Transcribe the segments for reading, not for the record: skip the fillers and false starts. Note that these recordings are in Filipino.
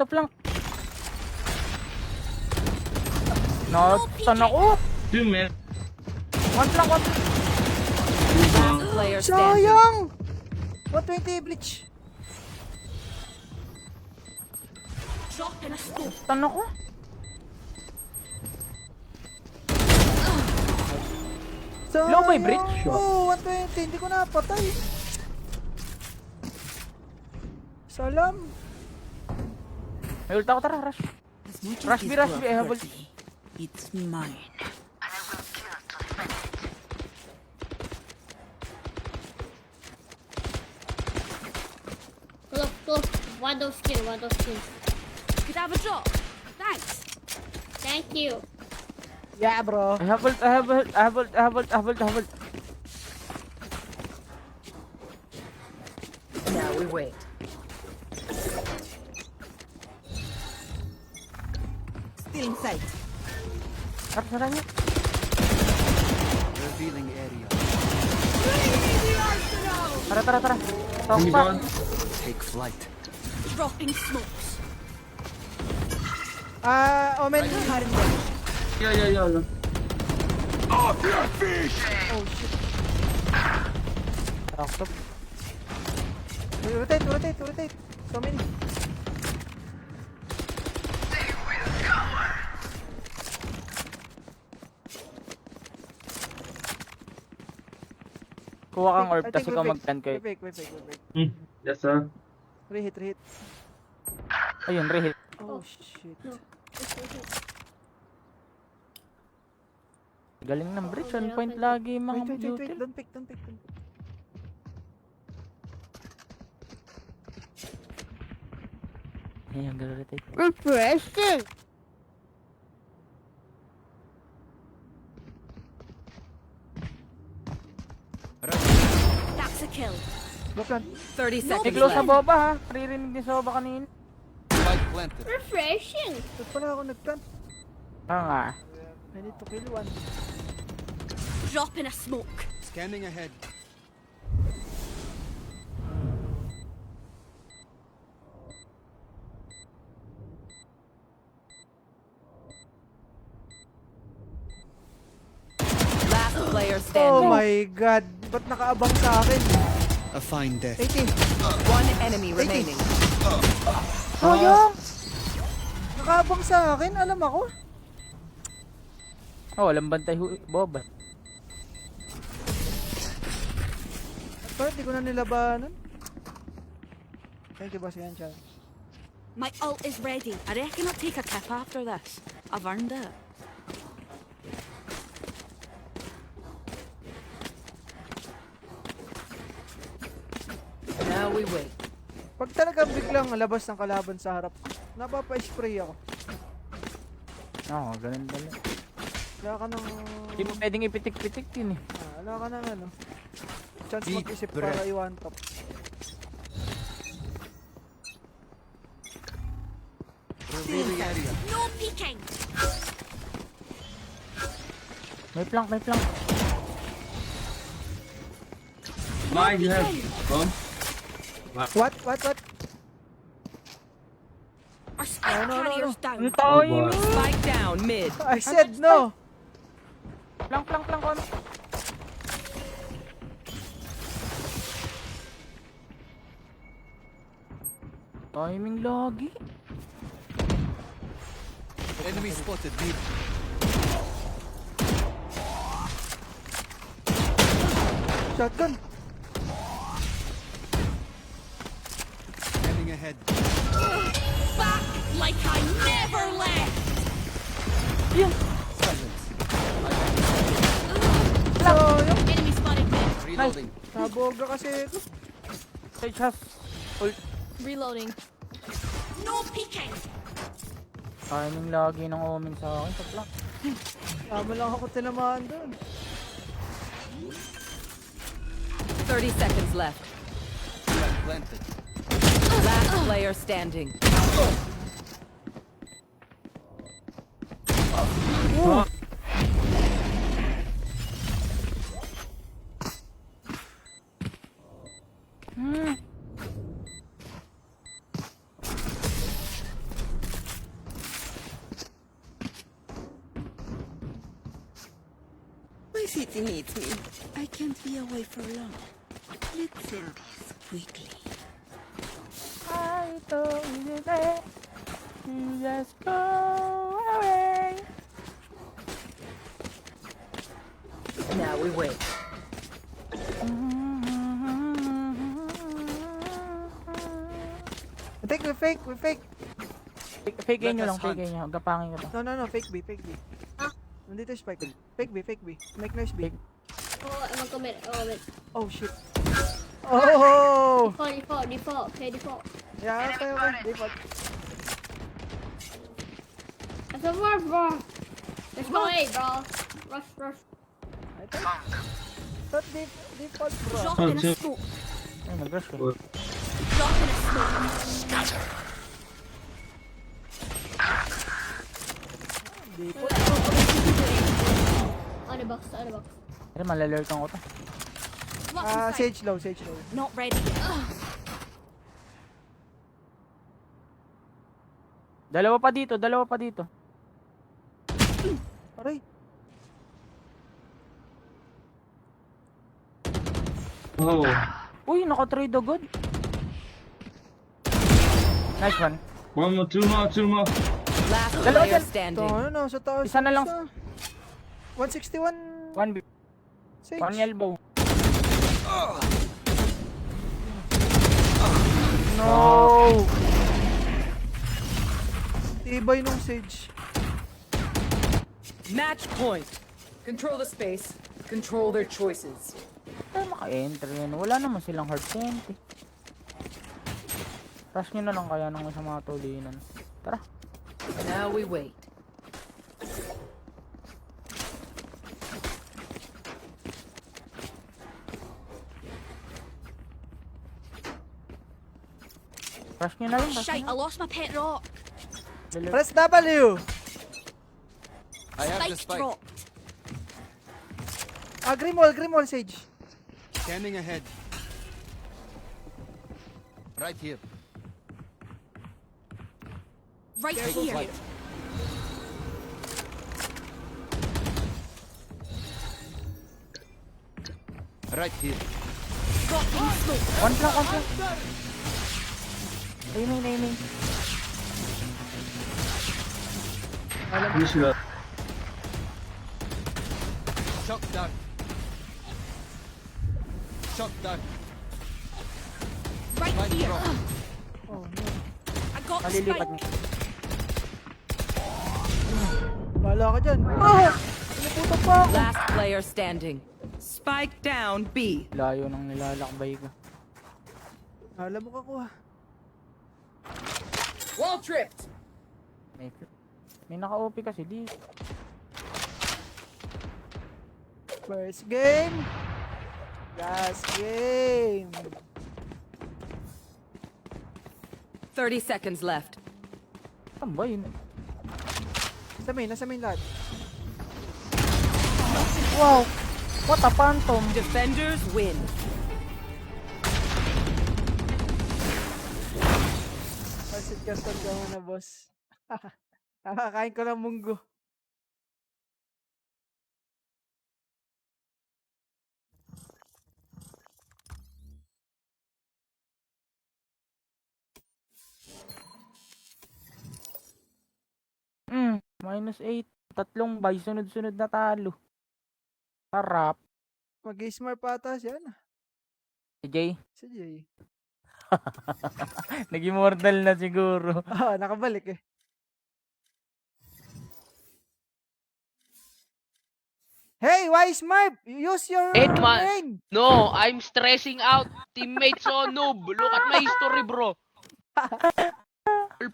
to flank. Tan ako. 2 mid. One flank, one flank. Last player standing. Sayang! 120 bleach. Tan ako. Sayang! Low by breach? Oo, 120. Hindi ko napatay. Salam. May ult ako, tara, rush. Rush B, I have ult. It's mine. Look. Waddle skill. Could have a drop. Thanks. Thank you. Yeah, bro. I have ult. Now we wait. Still in sight. Tara niya. Revealing area. Tara. Talk Hindi pa. ba? Take flight. Dropping smokes. Omen. Yeah. Oh, shit. Talk to. Rotate. So many. Kuha kang orb, I think tas ikaw we mag-plant kayo. Wait. Yes, Rehit. Ayun, rehit. Oh, shit. Galing ng bridge, 1 point lagi mga Wait. beauty. Don't pick. Ayan, galarotate. Refreshing. That's a kill. Baklan. 30 Si seconds close sa left. boba ha. Ririnig ni Soba kanina. Spike planted. Refreshing. Ba't pala ako nag-plant? Nga. I need to kill one. Drop in a smoke. Scanning ahead. Last player Oh standing. my god. Ba't nakaabang sa akin? A fine death. 80. One enemy remaining. Sayang! Nakaabang sa akin, alam ako. Oh, walang bantay boba. Pero di ko na nilabanan. Thank you, boss. Yan, Chan. My ult is ready. I reckon I'll take a tip after this. I've earned it. Now we wait. Pag talagang biglang labas ng kalaban sa harap, napapa-spray ako. Oo, ganun pala. Wala ka ng... Hindi mo pwedeng ipitik-pitik yun eh. Wala ka ng ano. Chance Deep mag-isip breath. para i-one top. Revealing area. No peeking. May flank. Why you have bomb? What? Our spike no. carrier's down. Ang timing! Spike down mid. I said no! Flank on. Timing lagi. Enemy spotted. Deep. Shotgun! Scanning ahead. Back like I never left. Silence. So, yung Enemy spotted mid. Reloading. naboga kasi ito. Sage has ult. Reloading. No peeking. Timing lagi ng omen sa akin sa flank. Tama lang ako tinamaan doon. 30 seconds left. Spike planted. Last player standing. city needs me. I can't be away for long. Let's end this quickly. I told you that you just go away. Now we wait. I think we fake. Fake nyo Let lang, us fake hunt. nyo. Gapangin ko to. No, fake B. Nandito yung spike. Fake B. Make noise B. Oh, I'm gonna commit. Oh, wait. Oh, shit. Oh! Default. Okay, default. Yeah, okay. Default. That's a word, bro. Let's go A, bro. Rush. Not default, bro. Drop Oh, in a shit. smoke. Ay, nag-rush ko. Drop in a smoke. Default. On the box. Pero malalurkan ko to. Swap Ah, inside. Sage low. Not ready yet. Dalawa pa dito. Aray. Oh. Uy, naka-trade agad. Nice one. One more, two more. Last Dalawa player dyan. standing. Ano, sa taas. Isa na lang. 161. One Sage. elbow. No! Tibay nung Sage. Match point. Control the space. Control their choices. Ay, maka-enter yun. Wala naman silang hard point eh. Rush nyo na lang kaya nung sa mga tulinan. Tara. Now we wait. Rush nyo na lang. Shite, I lost my pet rock. Press W! I have the Spike spike. dropped. Ah, Grimwall, Sage. Scanning ahead. Right here. Right here. Flight. Right here. Drop in smoke. One lang. Aiming. Finish it up. Shock dart. Right Spike here. drop. Oh, no. I got the Malilipat spike. niya. Bahala ka dyan. Ah! Pinaputo pa ako. Last player standing. Spike down B. Layo nang nilalakbay ko. Alam mo ka ko ah. Wall tripped. May naka-OP kasi di. First game. Last game. 30 seconds left. Saan ba yun? Nasa main lahat. Wow! What a phantom! Defenders win. Pasit kastan ka muna, boss. Nakakain ko ng munggo. -8. Tatlong buy, sunod-sunod na talo. Sarap. Mag-smart pa ata siya. Si Jay, Si Jay. nag-immortal na siguro. Ah, nakabalik eh. Hey, why smart? Use your Edman. brain. No, I'm stressing out. Teammates so noob. Look at my history, bro.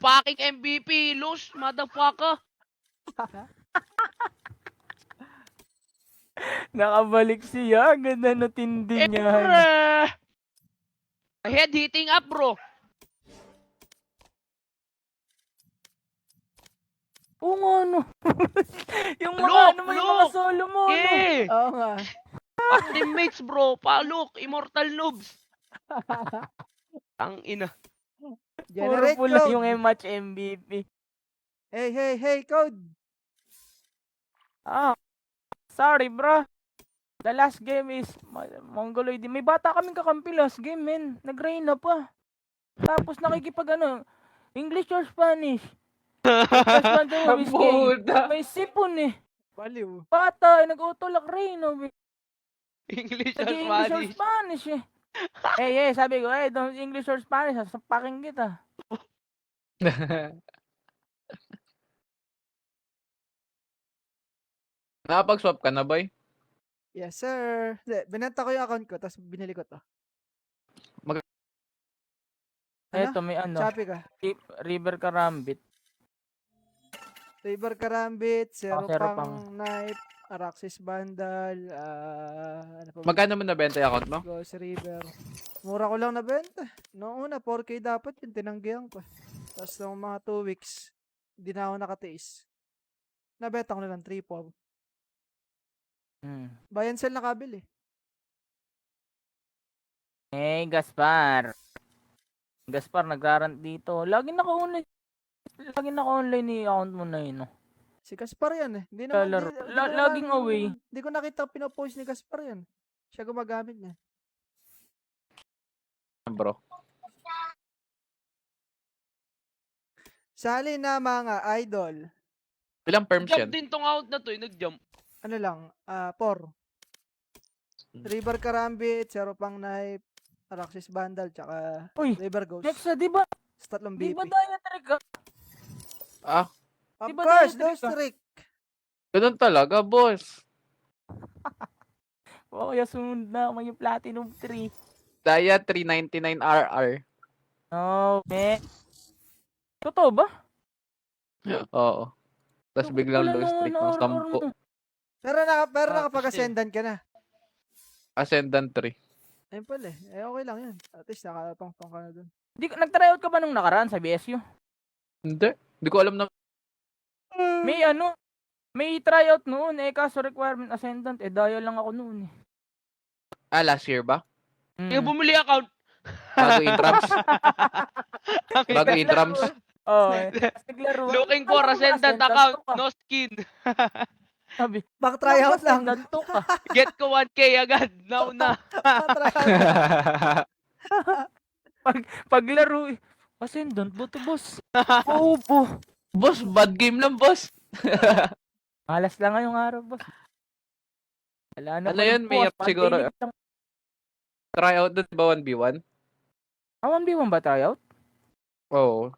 Packing MVP. Lose, motherfucker. Nakabalik siya. Ganda na tindi niya. Head hitting up, bro. Oo nga, no. Yung mga Look, ano mo, yung look. mga solo mo, no. Yeah. Oo nga. Pack teammates, bro. Look, immortal noobs. Ang ina. Puro Generate pula code. yung match MVP. Hey, code. Ah, sorry, bro. The last game is Mongoloid. May bata kaming kakampi last game, men. Nag-Reyna pa. Tapos nakikipag English or Spanish? May sipon eh. Baliw. Bata, nag-utulak Reyna. English or English or Spanish? Spanish eh. Sabi ko, don't English or Spanish, sasapakin kita. Nakapag-swap ka na, boy? Yes, sir. Hindi, binenta ko yung account ko, tapos binili ko to. Eto, may Shopee ka. River Karambit. River Karambit, Zero Zero Pang Knife, Araxis Vandal, ano pa ba? Magkano mo nabenta yung account mo? Ghost River. Mura ko lang nabenta. Noong una, 4K dapat yun, tinanggihan ko. Tapos nung mga 2 weeks, hindi na ako nakatiis. Nabenta ko na lang 3-4. Buy and sell nakabili. Gaspar. Gaspar, nagrarant dito. Lagi naka-online ni account mo na yun. No? Si Gaspar yan eh. Hindi naman, Laro. Laging away. Hindi ko nakita pinopost ni Gaspar yan. Siya gumagamit niya. Bro. Sali na mga idol. Ilang perms Jump yan? din tong out na to, nag-jump. Ano lang, 4. River Karambit, Zero Pang Knife, Araxis Vandal, tsaka Uy, River Ghost. Nexa, di ba? Sa tatlong Di BP. ba diatric ka? Ah, Of di ba course, diatric those ka? trick. ganun talaga, boss. Kaya sumunod na ako yung Platinum 3. Daya 399 RR. No, Totoo ba? Oo. Tapos biglang low streak ng 10. Pero nakapag-ascendan ka na. Ascendant 3. Ayun pala eh. Okay lang yan. At least nakatong-tong ka na dun. Nag-tryout ka ba nung nakaraan sa BSU? Hindi. Hindi ko alam na. May tryout noon kaso requirement ascendant dahil lang ako noon eh. Ah, last year ba? Kaya bumili account. Bago intrams. Bago intrams. Oo. Naglaro. Looking for ascendant account, no skin. Sabi, Back tryout lang. ascendant to ka. Get ko 1K agad. Now na. Back tryout. Paglaro ascendant, buto boss. Oo po. Boss, bad game lang, boss. Malas lang ngayong araw, boss. Wala na Ano yun, may siguro. Tryout doon ba 1v1? 1v1 ba tryout? Oo.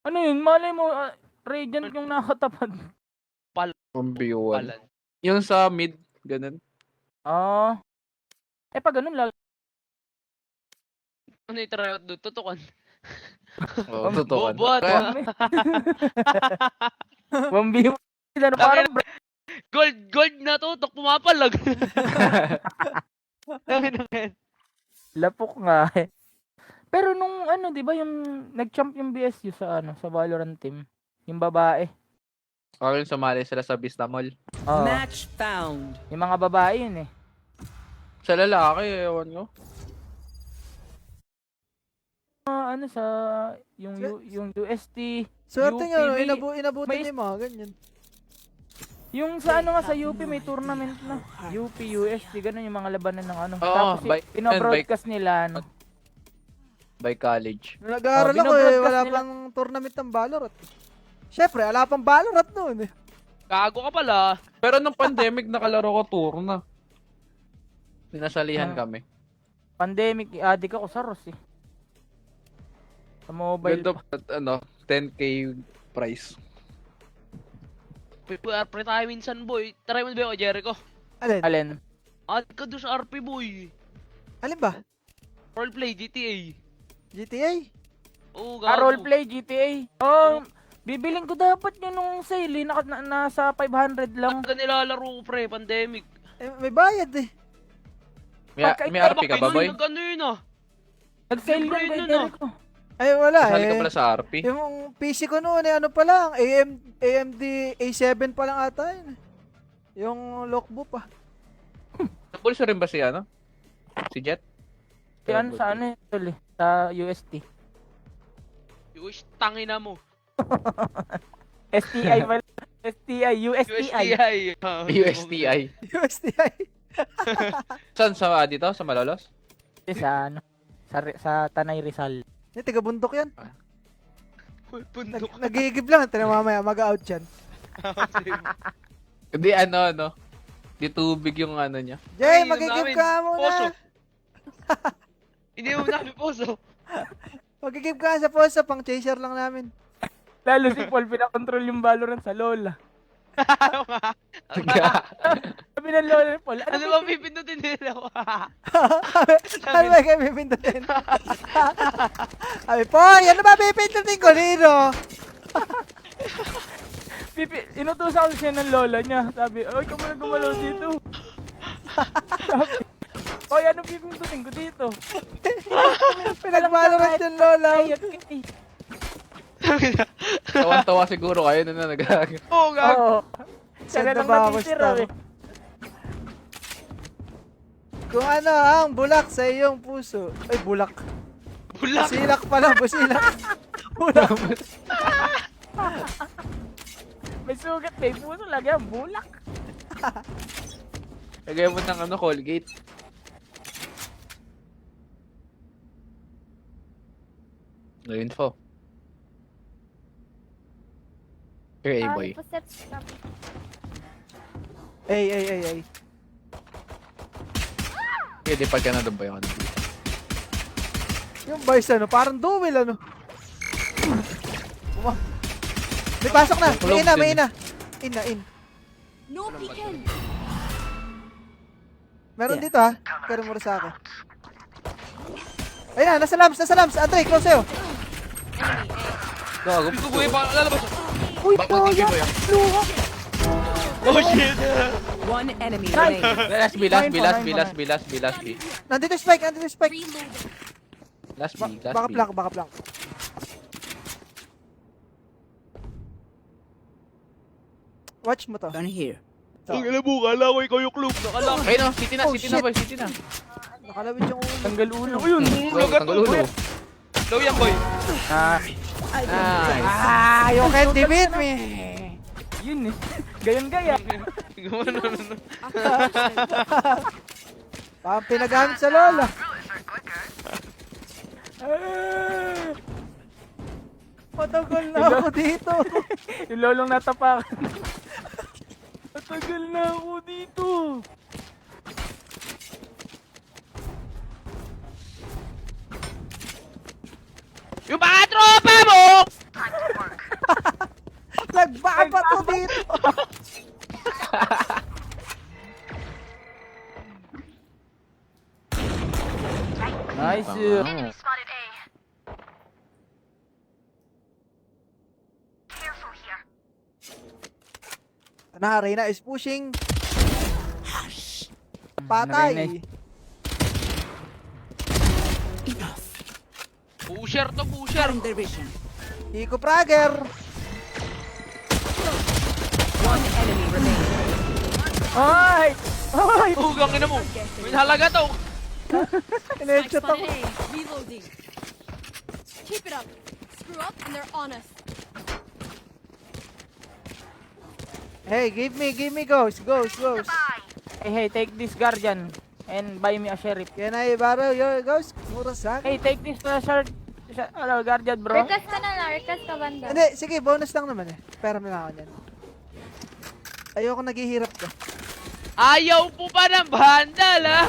Ano yun? Malay mo, Radiant yung nakatapat. 1v1. Palan. Yung sa mid, ganun. Pag ganun lang. Ano yung tryout doon? Tutukan. Oo, totoo. Bobot. Kaya, 1v1. Parang Gold na to. Tok pumapalag. lapok nga eh. Pero nung di ba yung nag-champ yung BSU sa sa Valorant team, yung babae. Kaya sumali sila sa Bistamol. Oo. Match found. Yung mga babae yun eh. Sa lalaki, ewan ko. Sa yung UST, Swerte UP, nga, may- inabutin may- niyo yung mga ganyan. yung sa nga sa UP may tournament na. UP, UST, ganun yung mga labanan ng Oo, Tapos pinobroadcast nila By college. Nung nag-aaral ako binobroadcast wala nila. pang tournament ng Valorant. Siyempre, wala pang Valorant noon eh. Gago ka pala. Pero nung pandemic, nakalaro ko tour na. Sinasalihan kami. pandemic, addict ako sa ROS eh. Sa mobile. Ganda, 10k price. Pre tayo minsan, boy. Try mo ba ako, Jericho? Alin? Add ka doon sa RP, boy. Alin ba? Roleplay, GTA. GTA? Oo, Roleplay, GTA. Bibiling ko dapat yun nung sale eh. Nasa 500 lang. Pagka nilalaro ko, pre, pandemic. May bayad eh. May RP ka ba, boy? Ano yun ah? Nag-sale Libre lang kay yun, Jericho. Ay, wala Kasali eh. ka pala sa RP? Yung PC ko noon eh, ano pa lang, AMD A7 pa lang ata yun. Yung lockbook pa. Napulso rin ba si ano? Si Jet? Yan sa sa UST. Yung tangina mo. STI pala. STI, USTI. USTI. USTI. USDI. Saan? Sa dito? Sa Malolos? Sa ano? Sa Tanay Rizal. Hindi, taga bundok yan. Pundok. Nagigib lang. Tignan mamaya, mag-out yan. Hindi, ano. Di tubig yung ano niya. Jay, Ay, magigib namin. ka Poso. muna. Hindi mo namin poso. Magigib ka sa posa, pang chaser lang namin. Lalo si Paul, pinakontrol yung Valorant sa Lola. Sabi ng Lola ni Paul, Ano ba pipindutin nila? Ano ba kayo pipindutin? Sabi, Poy, ano ba pipindutin ko nino? Inutusan ko siya ng Lola niya. Sabi, oy, ka muna gumalaw dito. Sabi, oy, ano pipindutin ko dito? Pinag-valorant yung lola. Ayot ka eh. Tawan-tawa siguro kayo na nag- Oo, gag. Oo. Siya na Saan lang na ba ako natitira stop? eh. Kung ano ang bulak sa iyong puso. Ay, bulak. Bulak. Busilak pala, busilak. Bulak. May sugat, may puso, lagi ang bulak. Lagay mo ng ano, Colgate. No info. Here, A-boy. Ay. Okay, di pag ka na doon ba yung ano? Yung boys ano, parang duel ano. May pasok na. May ina, may ina. In. No peeking. Meron dito ha. Pero mura sa akin. Ayun na, nasa labs. Andre, close sa'yo. Gago. Gusto ko pa lalabas. Uy, Bakit hindi mo yan? Oh shit. One enemy remaining. Last B. Nandito yung spike. Last B. Baka plank. Watch mo to. Gun here. Ang ina mo, kala ko ikaw yung club. Nakala ko. Okay no, city na Oh, shit. boy, city na. Nakalawit yung ulo. Tanggal ulo ko yun. Go, tanggal ulo. Low yan, boy. Nice. You can't defeat me. Yun eh. Gayon-gaya. Gumano. Parang pinagamit sa lola. Matagal na ako dito. Yung lolong natapakan. Matagal na ako dito. Yung mga tropa mo! Nagbaba to dito. Nice. Na, Reyna is pushing. Reyna Patay. Pusher to, pusher. Their vision. Iko Prager. One enemy remaining. Ay! Ay! Hugang ina mo. May halaga to. In-headshot ako. Reloading. Keep it up. Screw up and they're on us. Hey, give me ghost. Hey, take this Guardian and buy me a Sheriff. Can I borrow your ghost? Mura sa akin. Hey, take this Guardian, bro. Request ka na lang. Request ka banda. Hindi, sige, bonus lang naman eh. Pera mo lang ako niyan. Ayoko naghihirap ka. Ayaw po ba ng bandal, ha?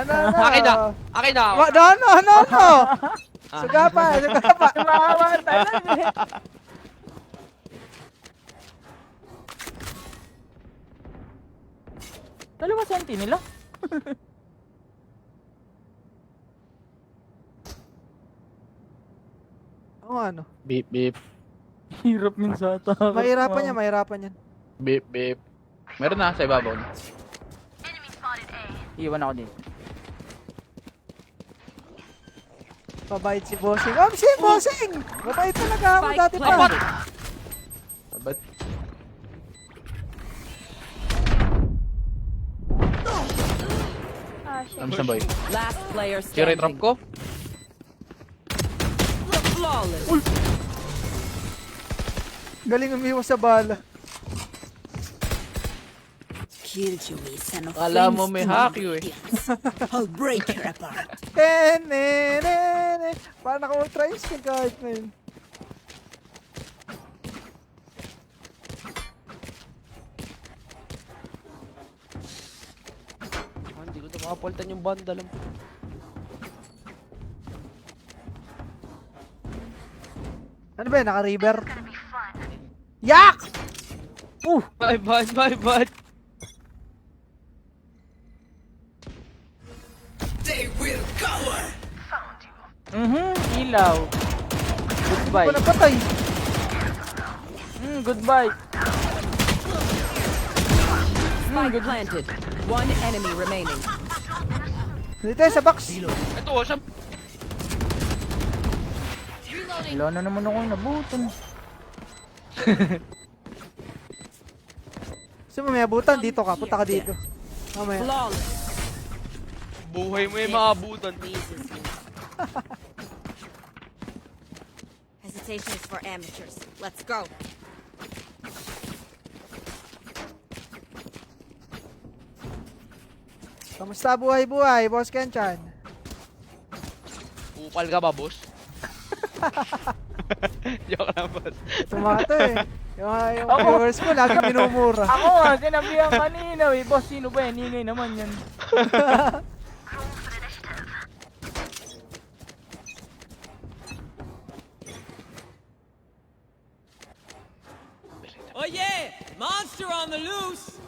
No. Akin na. Akin na. No. Suga pa. Maawa talaga eh. Dalawa senti nila. Oo, ano. Beep, beep. Hirap yun sa atake. Mahirapan yan. Beep, beep. Meron na, sa ibabaw na. Iwan ako din. Mabait si Bossing. Bossing! Mabait talaga ako Spike dati pa. planted. Sabat. Ah, shit. Ano boy? Last player Sira yung trap standing. ko? Flawless. Galing umiwas sa bala. Killjoy is an Kala mo offense may to hack my you eh. radiance. I'll break her apart. Parang naka-ultra instinct kahit na yun. Hindi ko na makapalitan yung bundle. Ano ba yun? Naka-river? Yak! Bye, bye, bye, bye. Ilaw. Goodbye. Ano na patay? Goodbye. Spike planted. One enemy remaining. Dito sa box. Ito, sa... Wala na naman ako nabutan. Gusto mo may abutan? Dito ka. Punta ka dito. Mamaya. Flawless. Buhay mo yung mga abutan. Hesitation is for amateurs. Let's go. Kamusta buhay-buhay, Boss Kenchan? Upal ka ba, boss? Joke lang, boss. Tumato eh. Yung viewers ko, lagi minumura. Ako nga, sinabihan kanina eh. Boss, sino ba yan? Ingay naman yan. Oh yeah! Monster on the loose!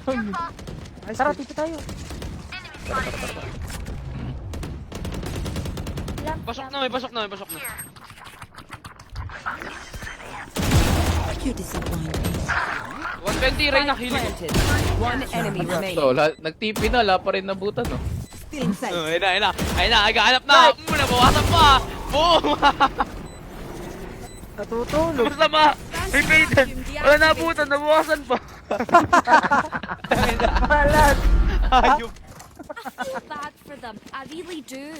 Nice Tara, pick. dito tayo. Pasok na, may pasok na, may pasok na. You disappoint me. 120, Reyna, healing. Planted. One enemy remaining. So, nag-TP na, wala pa rin nabutan, no? Still inside. Ayun na, nagahanap na. Nabawasan pa. Boom! Natutulog. Basta ma, repeated. Wala nabutan, nabawasan pa. Malat. Ayop. I feel bad for them. I really do.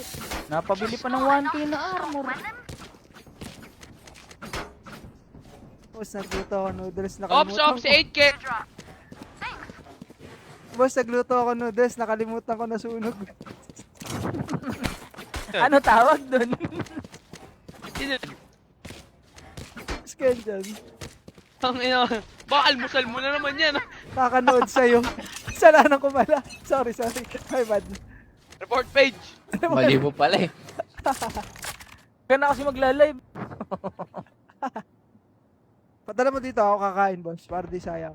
Napabili pa ng 1K na armor. Boss, nagluto ako noodles. Ops, Nakalimutan ops, ko. 8K. Boss, nagluto ako noodles. Nakalimutan ko na sunog. Ano tawag dun? Boss Kenchan. Ang ina, baka almusal mo na naman yan. Kakanood sa'yo. Kasalanan ko pala. Sorry. My bad. Report page. Mali mo pala eh. Kaya na kasi magla-live. Padala mo dito ako kakain, boss. Para di sayang.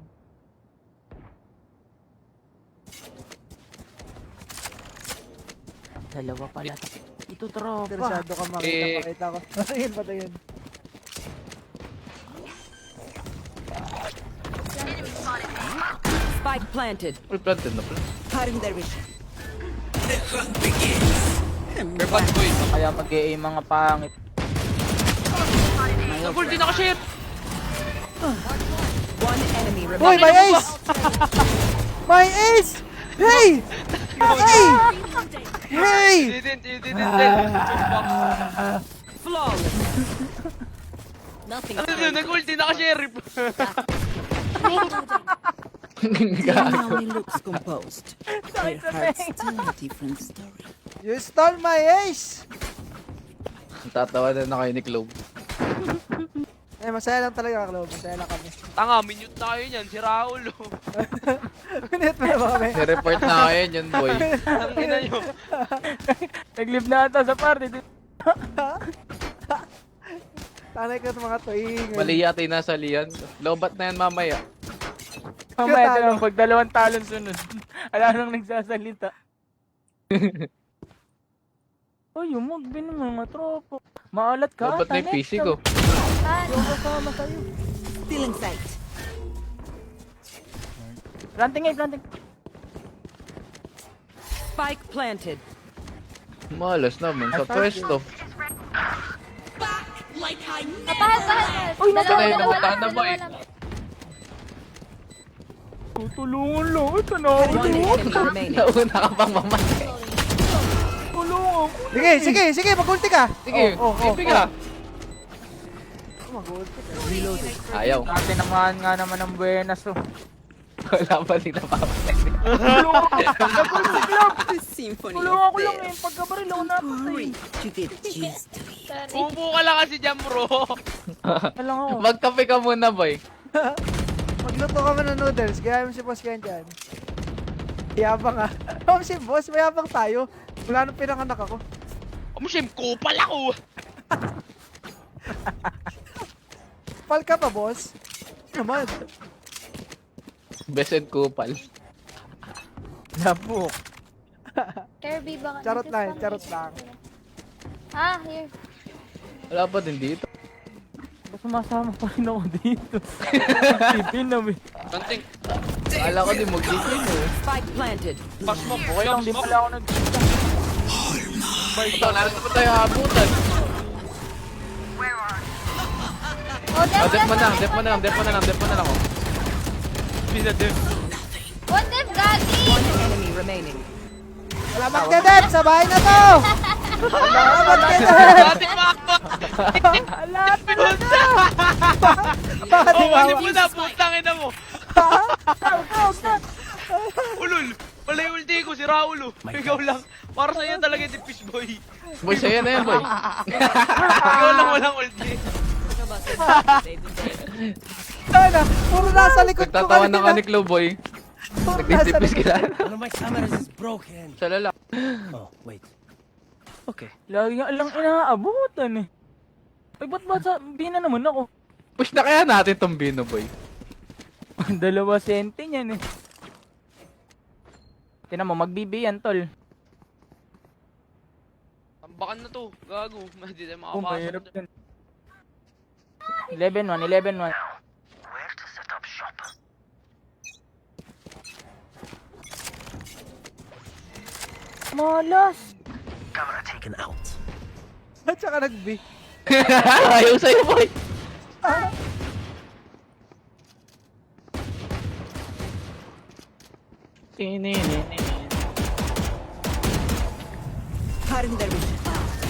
Dalawa pala. Ito tropa. Interesado ka makita ko. Patayin. Spike planted. Uy, planted na pala. Cutting their vision. Report ko yun. Kaya mag-e mga pangit. Nagul din ako, shit. One enemy Uy, remaining. my ace! My ace! Hey! Hey! Hey! You didn't. Flawless. Nothing. Nagul din ako, sheriff. Now he looks composed. Their hearts tell a different story. You stole my ace! Tatawa na kayo ni Clove. Eh, masaya lang talaga, Clove. Masaya lang kami. Tanga, minute tayo niyan. Si Raul, oh. Minute mo na ba kami? Ni-report na kayo yun, boy. Ang ina nyo. Nag-live na ata sa party. Tanay ka sa mga tuwing. Mali yata yung nasa liyan. Lobat na yan mamaya. Mamaya ito lang, pag dalawang talon sunod. Ala nang nagsasalita. Uy, yung mag-bin ng mga tropo. Maalat ka Lobat na yung PC ko. Yung kasama sa'yo. Still in sight. Planting eh, planting. Spike planted. Malas naman sa pwesto. Pahal. Uy, Patay na buta na ba eh. Tulungan lang. Ito na ako. One enemy remaining. Nauna ka pang mamatay. Tulungan. Sige, mag-ulti ka. Sige, tipi ka. Mag-ulti ka. Ayaw. Dati naman nga naman ng buenas oh. Wala pa rin napapatay. The symphony Tulungan of ko lang eh. bells. Pagkabaril ako napatay. Hurry to get used to it. Sorry. Upo ka lang kasi dyan, bro. Alam ako. Magkape ka muna, boy. Magluto kami ng noodles. Gaya mo si Boss Ken dyan. Yabang ah. Oh, si Boss, mayabang tayo. Wala nung pinanganak ako. Sim, kupal ako. Pal ka pa, Boss? Naman. Best and kupal. Lapok. Kirby, baka Charot nag-test lang, ka charot na. lang. Ah, here. Wala pa din dito. Ba't sumasama pa rin ako dito? Tipin na eh. Kanting, Akala ko din mag-gigil eh. Spike planted. pas mo. Okay lang, di pala ako nag-kita. Ito, narin pa tayo habutan. Oh, Dep def, mo na, dep mo na lang, dep mo na lang, dep mo na lang. Oh. Pinadem. What def, Gagi? One enemy remaining. Wala magdedep! Sa bahay na to! Wala magdedep! Dati pa ako. Ala, Bakit Oh, kasi ikaw? mo na, putangin na mo. Ulul. Wala yung ulti ko, si Raul. Ikaw lang. Para sa'yo talaga yung fish boy. Boy, sa'yo na yan, boy. Ikaw lang walang ulti. Ano? Puro nasa likod ko Nagtatawa ng kanina. kaniklo, boy. Puro nasa Nagtitipis likod. ka na. One of my cameras is broken. Sa lala. Oh, wait. Okay. lagi nga lang inaabutan eh. Ay, ba't ba sa bina naman ako? Push na kaya natin tong Bino, boy. 2 sente niyan eh. Tinan mo, magbibiyan tol. Tambakan na to. Gago. Hindi tayo Kung mahirap makapasok. yan. 11-1. Malas! At saka nag-B. Ayaw sa'yo, boy. Cutting their vision.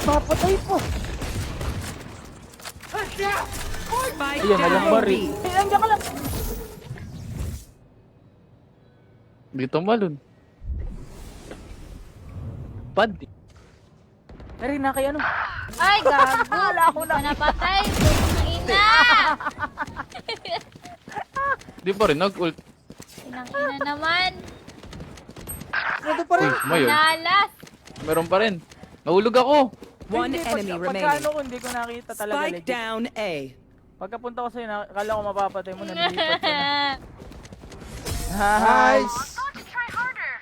Papatay po! Spike Ayun, walang down baril. B. Eh, andiyan ka lang! Dito malun. Pad. Pero na kay ano? Ay, gago. Wala ako na. Napatay. Putang ina. Di pa rin nag-ult. Inang ina naman. Ano pa Uy, rin? mayo. Nalas. Meron pa rin. Nahulog ako. One Hindi, enemy pagka remaining. ano ko, hindi ko nakita talaga Spike legit. down A. Pagkapunta ko sa'yo, akala ko mapapatay mo na nilipat ko na. Nice!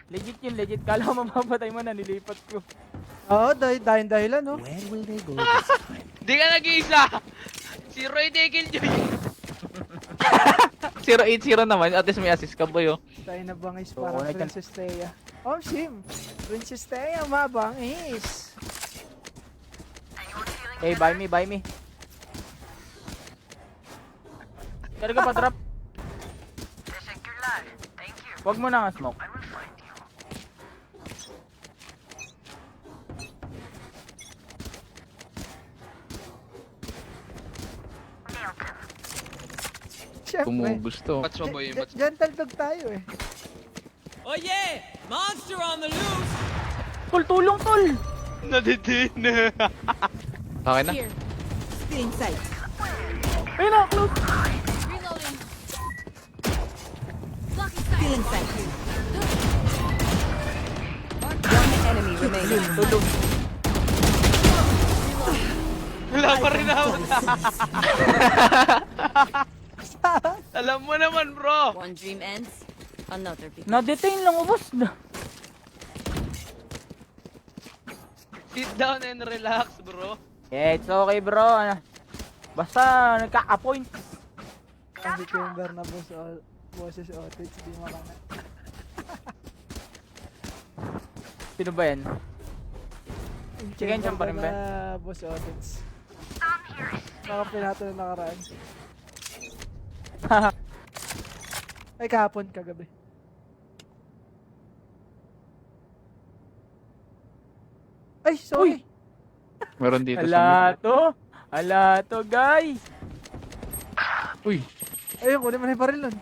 Legit yun, legit. Kala ko mapapatay mo na nilipat ko. Oo, dahilan, no? Where will they go this time? Di ka nag-iisa. Si Roy Dekil Joy. 0-8-0 naman. At least may assist ka, boy. Oh. Tayo na bangis Oo, parang nagkan- Princess Leia. Oh, Sim! Princess Leia, mabangis! Hey, buy me. Kaya ka pa drop. Huwag mo na nga smoke. Siyempre. Tumubos to. Bats mo boy, bats mo. Gentle dog tayo eh. Oh yeah! Monster on the loose! Tol, tulong tol! Naditin. Okay na. Here. Stealing sight. Ayun na, close! Reloading. Stealing sight. One enemy remaining. Tulong. Wala pa rin ako. Alam mo naman, bro. One dream ends, another begins. Na-detain lang ubos na. Sit down and relax, bro. Yeah, it's okay bro. Basta nagka-appoint. Ang December na boses outage, di makana. Sino ba yan? Chicken jam pa rin ba? Boss outage. Baka pinato na nakaraan. Ay, kahapon, kagabi. Ay, sorry. Meron dito Ala to guys! Uy. Ayun, kunin mo na yung baril nun.